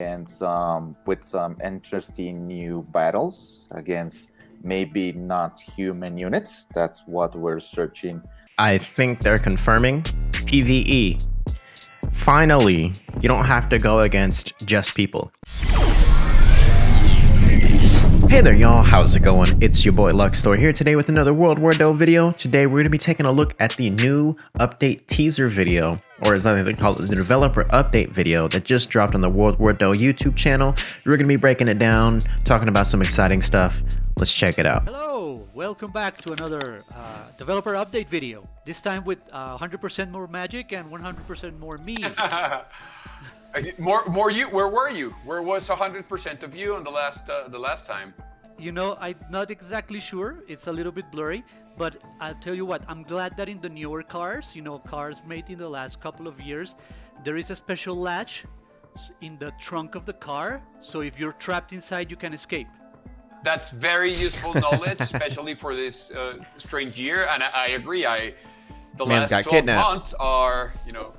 and with some interesting new battles against maybe not human units. That's what we're searching. I think they're confirming PvE. Finally, you don't have to go against just people. Hey there y'all, how's it going? It's your boy Luxtor here today with another World War Doh video. Today we're going to be taking a look at the new update teaser video, or as they call it, the developer update video that just dropped on the World War Doh YouTube channel. We're going to be breaking it down, talking about some exciting stuff. Let's check it out. Hello, welcome back to another developer update video. This time with 100% more magic and 100% more me. More you. Where were you? Where was 100% of you on the last time? You know, I'm not exactly sure. It's a little bit blurry, but I'll tell you what. I'm glad that in the newer cars, you know, cars made in the last couple of years, there is a special latch in the trunk of the car. So if you're trapped inside, you can escape. That's very useful knowledge, especially for this strange year. And I agree. The Man's got last 12 kidnapped. months are, you know,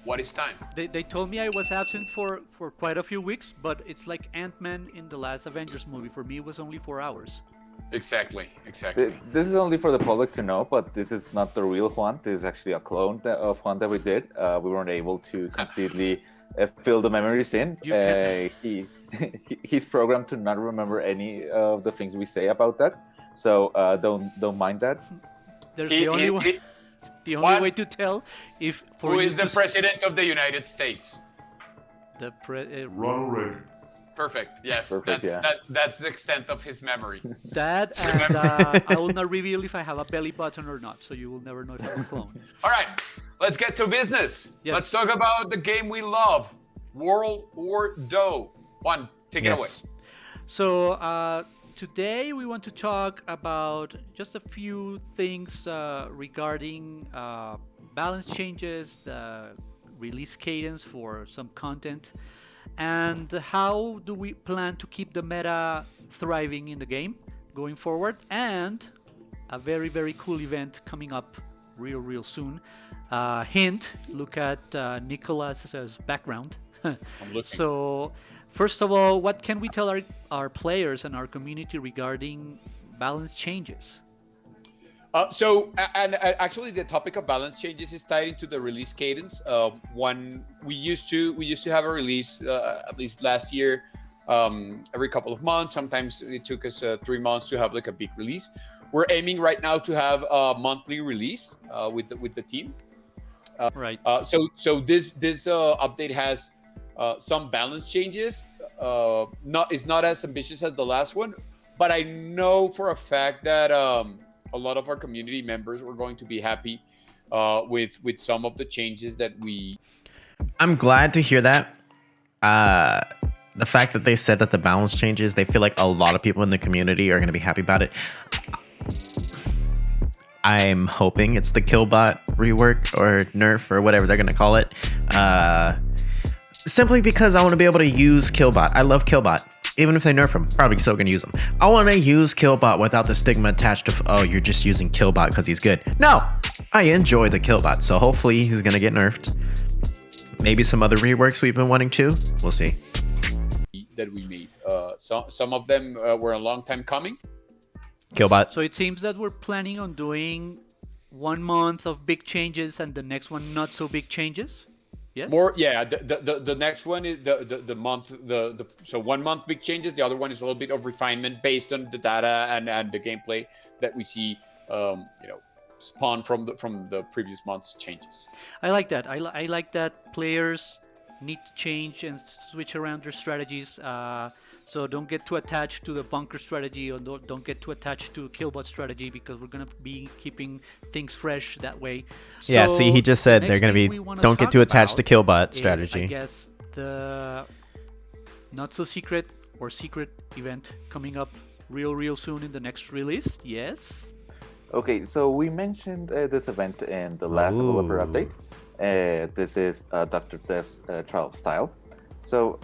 what is time? They told me I was absent for quite a few weeks, but it's like Ant-Man in the last Avengers movie. For me, it was only 4 hours. Exactly. This is only for the public to know, but this is not the real Juan. This is actually a clone of Juan that we did. We weren't able to completely fill the memories in. He's programmed to not remember any of the things we say about that, so don't mind that. The only way to tell if for who you is the president of the United States? Ronald Reagan. Perfect. Yes. Perfect, That's the extent of his memory. That, and I will not reveal if I have a belly button or not, so you will never know if I'm a clone. All right, let's get to business. Yes. Let's talk about the game we love, World War Doh. Juan, take it away. So today we want to talk about just a few things regarding balance changes, release cadence for some content, and how do we plan to keep the meta thriving in the game going forward, and a very, very cool event coming up real soon. Hint, look at Nicholas's background. I'm looking. So first of all, what can we tell our players and our community regarding balance changes? Actually, the topic of balance changes is tied into the release cadence. We used to have a release at least last year, every couple of months. Sometimes it took us 3 months to have like a big release. We're aiming right now to have a monthly release with the team. Right. So this update has some balance changes. It's not as ambitious as the last one, but I know for a fact that a lot of our community members were going to be happy with some of the changes that we. I'm glad to hear that. The fact that they said that the balance changes, they feel like a lot of people in the community are going to be happy about it. I'm hoping it's the Killbot rework or nerf or whatever they're going to call it. Simply because I want to be able to use Killbot. I love Killbot. Even if they nerf him, probably still going to use him. I want to use Killbot without the stigma attached of, oh, you're just using Killbot because he's good. No, I enjoy the Killbot, so hopefully he's going to get nerfed. Maybe some other reworks we've been wanting to. We'll see. That we made. Some of them were a long time coming. Killbot. So it seems that we're planning on doing 1 month of big changes and the next one not so big changes. Yes. The next one is the month so 1 month big changes. The other one is a little bit of refinement based on the data and the gameplay that we see spawn from the previous month's changes. I like that. I like that players need to change and switch around their strategies. So don't get too attached to the bunker strategy, or don't get too attached to Killbot strategy, because we're gonna be keeping things fresh that way. Yeah, So see, he just said the they're next going to thing be, we wanna don't get talk too attached to about Killbot is, strategy. I guess, the not so secret or secret event coming up real soon in the next release. Yes. Okay, so we mentioned this event in the last developer update. This is Dr. Dev's Trial of Style. So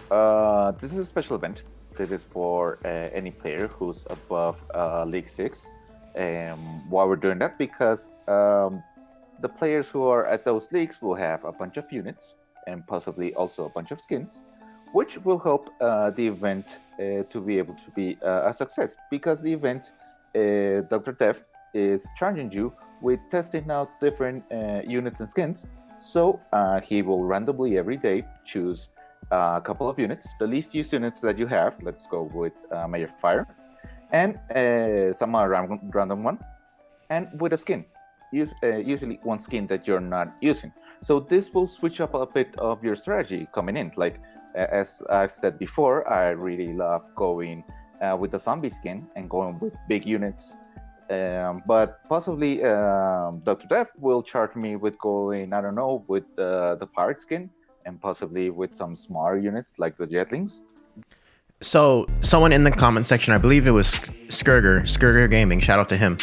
this is a special event. This is for any player who's above League 6. Why we're doing that? Because the players who are at those leagues will have a bunch of units and possibly also a bunch of skins, which will help the event to be able to be a success, because the event, Dr. Death, is charging you with testing out different units and skins. So he will randomly every day choose a couple of units, the least used units that you have. Let's go with Mayor Fire, and some random one, and with a skin. Usually one skin that you're not using. So this will switch up a bit of your strategy coming in. Like as I've said before, I really love going with the zombie skin and going with big units. But possibly Dr. Death will charge me with going, I don't know, with the pirate skin, and possibly with some smaller units like the jetlings. So someone in the comment section, I believe it was Skurger Gaming, shout out to him,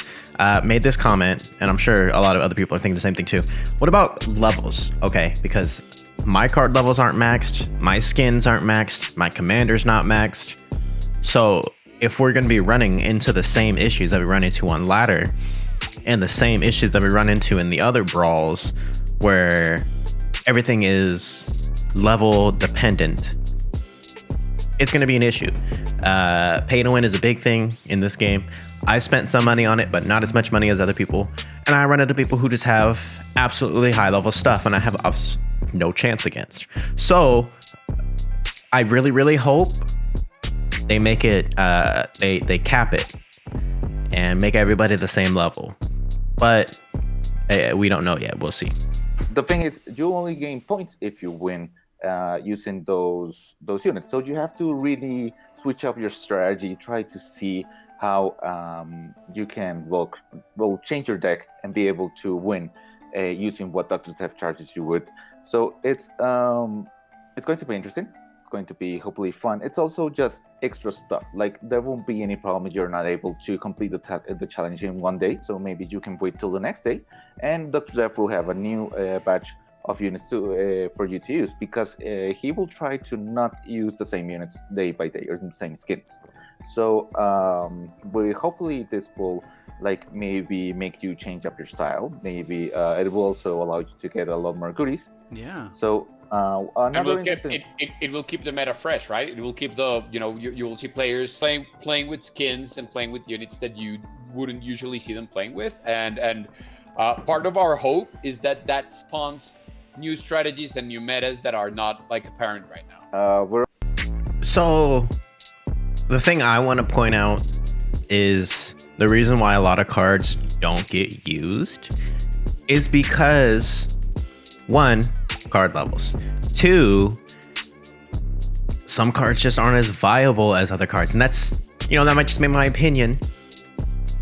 made this comment, and I'm sure a lot of other people are thinking the same thing too. What about levels? Okay, because my card levels aren't maxed, my skins aren't maxed, my commander's not maxed. So if we're going to be running into the same issues that we run into on ladder, and the same issues that we run into in the other brawls, where everything is level dependent, it's going to be an issue. Pay to win is a big thing in this game. I spent some money on it, but not as much money as other people. And I run into people who just have absolutely high level stuff, and I have no chance against. So I really, really hope they make it, they cap it and make everybody the same level. But we don't know yet. We'll see. The thing is, you only gain points if you win using those units. So you have to really switch up your strategy, try to see how you can change your deck and be able to win using what Dr. Death charges you with. So it's going to be interesting. It's going to be hopefully fun. It's also just extra stuff. Like there won't be any problem if you're not able to complete the challenge in one day. So maybe you can wait till the next day, and Dr. Death will have a new batch of units for you to use, because he will try to not use the same units day by day or the same skins. So hopefully this will maybe make you change up your style. Maybe it will also allow you to get a lot more goodies. Yeah. So it will keep the meta fresh, right? It will keep the, you will see players playing with skins and playing with units that you wouldn't usually see them playing with, and part of our hope is that spawns new strategies and new metas that are not apparent right now. So the thing I want to point out is the reason why a lot of cards don't get used is because, one, card levels. Two, some cards just aren't as viable as other cards. And that's, that might just be my opinion.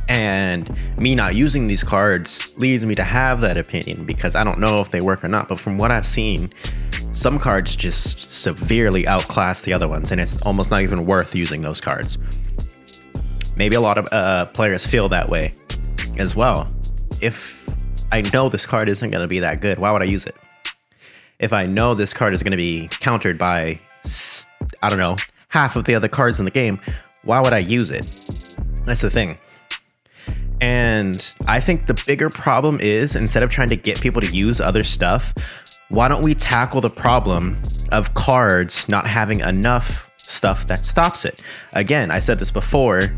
And me not using these cards leads me to have that opinion, because I don't know if they work or not. But from what I've seen, some cards just severely outclass the other ones, and it's almost not even worth using those cards. Maybe a lot of players feel that way as well. If I know this card isn't going to be that good, why would I use it? If I know this card is going to be countered by, I don't know, half of the other cards in the game, why would I use it? That's the thing. And I think the bigger problem is, instead of trying to get people to use other stuff, why don't we tackle the problem of cards not having enough stuff that stops it? Again, I said this before,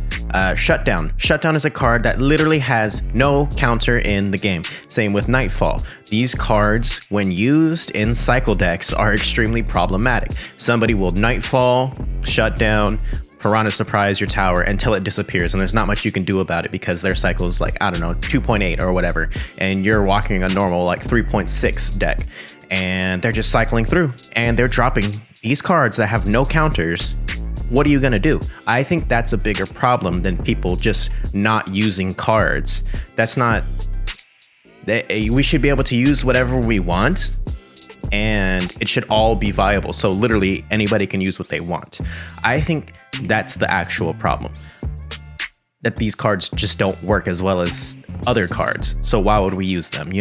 Shutdown. Shutdown is a card that literally has no counter in the game. Same with Nightfall. These cards, when used in cycle decks, are extremely problematic. Somebody will Nightfall, Shutdown, Piranha Surprise your tower until it disappears, and there's not much you can do about it because their cycle's 2.8 or whatever, and you're walking a normal 3.6 deck, and they're just cycling through, and they're dropping these cards that have no counters. What are you gonna do? I think that's a bigger problem than people just not using cards. That's not... We should be able to use whatever we want, and it should all be viable. So literally anybody can use what they want. I think that's the actual problem, that these cards just don't work as well as other cards. So why would we use them,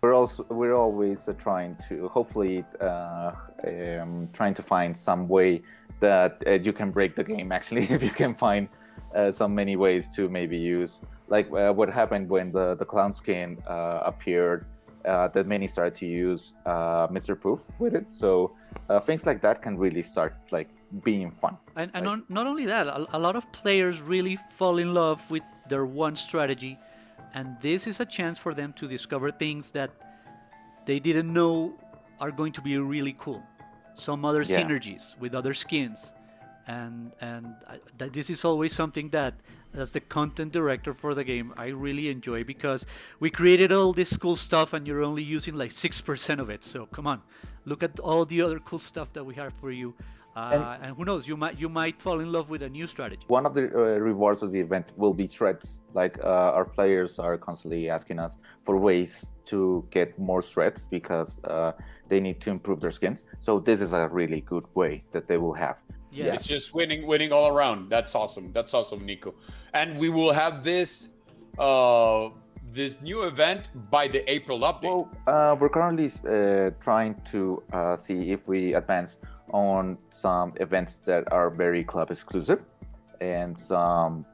We're always trying to, hopefully, trying to find some way that you can break the game, actually, if you can find many ways to maybe use, what happened when the clown skin appeared that many started to use Mr. Proof with it. So things like that can really start like being fun. And not only that, a lot of players really fall in love with their one strategy, and this is a chance for them to discover things that they didn't know are going to be really cool. Some other synergies with other skins, and this is always something that, as the content director for the game, I really enjoy, because we created all this cool stuff and you're only using like 6% of it. So come on, look at all the other cool stuff that we have for you. And who knows, you might fall in love with a new strategy. One of the rewards of the event will be threads. Like our players are constantly asking us for ways to get more threads because they need to improve their skins. So this is a really good way that they will have. Yes. It's just winning all around. That's awesome. That's awesome, Nico. And we will have this this new event by the April update. Well, we're currently trying to see if we advance on some events that are very club exclusive, and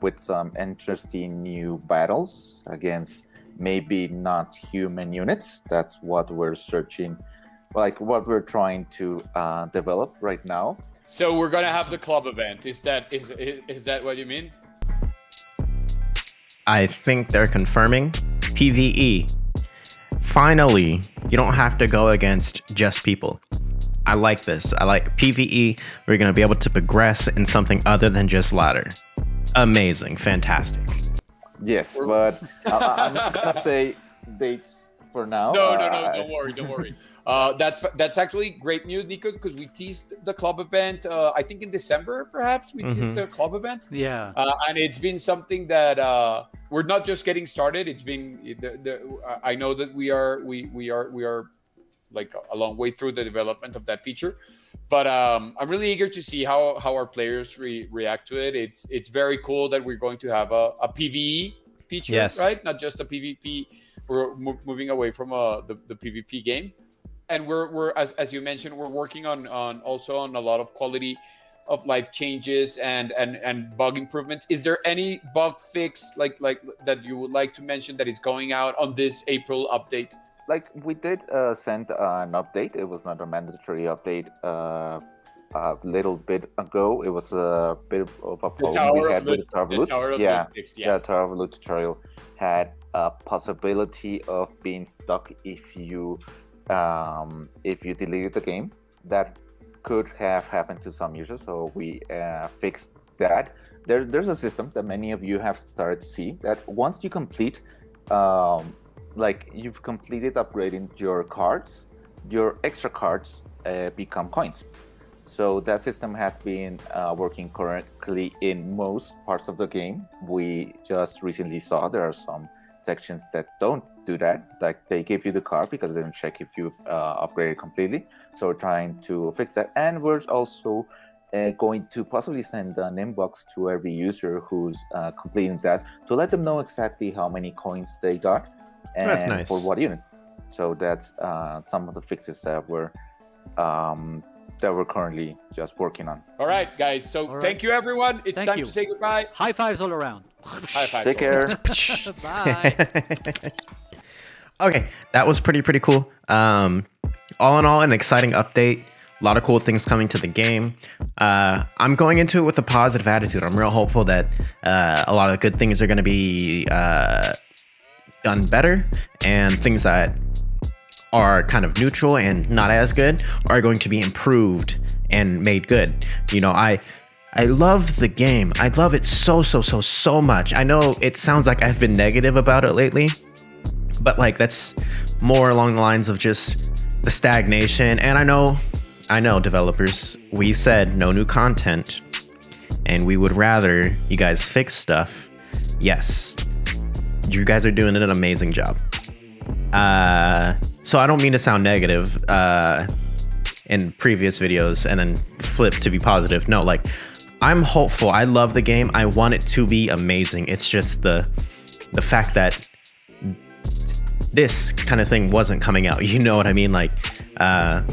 with some interesting new battles against maybe not human units. That's what we're searching, like what we're trying to develop right now. So we're gonna have the club event. Is that what you mean? I think they're confirming PvE. Finally, you don't have to go against just people. I like this. I like PvE. We're going to be able to progress in something other than just ladder. Amazing. Fantastic. Yes, but I'm not going to say dates for now. No, don't worry. That's actually great news, Nico, because we teased the club event, I think in December, perhaps, we teased the club event. Yeah. And it's been something that we're not just getting started. It's been, I know that we are like a long way through the development of that feature, but I'm really eager to see how our players react to it. It's very cool that we're going to have a PvE feature, yes, right? Not just a PvP. We're moving away from the PvP game, and we're as you mentioned, we're working on also on a lot of quality of life changes and bug improvements. Is there any bug fix like that you would like to mention that is going out on this April update? Like we did send an update. It was not a mandatory update. A little bit ago, it was a bit of a problem we had with the Tower of Loot. The Tower of Loot tutorial had a possibility of being stuck if you deleted the game. That could have happened to some users, so we fixed that. There's a system that many of you have started to see that once you complete like you've completed upgrading your cards, your extra cards become coins. So that system has been working correctly in most parts of the game. We just recently saw there are some sections that don't do that, like they give you the card because they didn't check if you've upgraded completely. So we're trying to fix that, and we're also going to possibly send an inbox to every user who's completing that to let them know exactly how many coins they got. And that's nice. For what unit. So that's some of the fixes that we're currently just working on. All right, guys. So thank you, everyone. It's time to say goodbye. High fives all around. High fives. Take care. Bye. Okay, that was pretty cool. All in all, an exciting update. A lot of cool things coming to the game. I'm going into it with a positive attitude. I'm real hopeful that a lot of good things are going to be done better, and things that are kind of neutral and not as good are going to be improved and made good. You know, I love the game. I love it so much. I know it sounds like I've been negative about it lately, but like that's more along the lines of just the stagnation. And I know developers, we said no new content and we would rather you guys fix stuff. Yes, you guys are doing an amazing job. So I don't mean to sound negative in previous videos and then flip to be positive. No, like I'm hopeful. I love the game. I want it to be amazing. It's just the fact that this kind of thing wasn't coming out. You know what I mean? Like I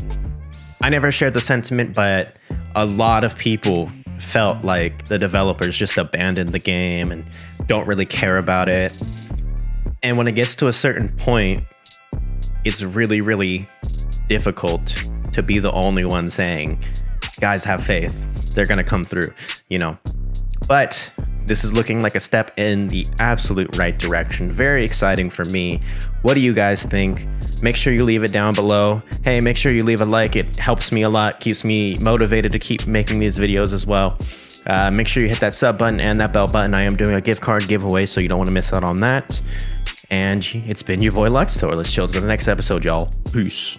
never shared the sentiment, but a lot of people felt like the developers just abandoned the game and don't really care about it. And when it gets to a certain point, it's really, really difficult to be the only one saying, guys, have faith. They're going to come through, you know. But this is looking like a step in the absolute right direction. Very exciting for me. What do you guys think? Make sure you leave it down below. Hey, make sure you leave a like. It helps me a lot, keeps me motivated to keep making these videos as well. Make sure you hit that sub button and that bell button. I am doing a gift card giveaway, so you don't want to miss out on that. And it's been your boy Luxtor. Let's chill to the next episode, y'all. Peace.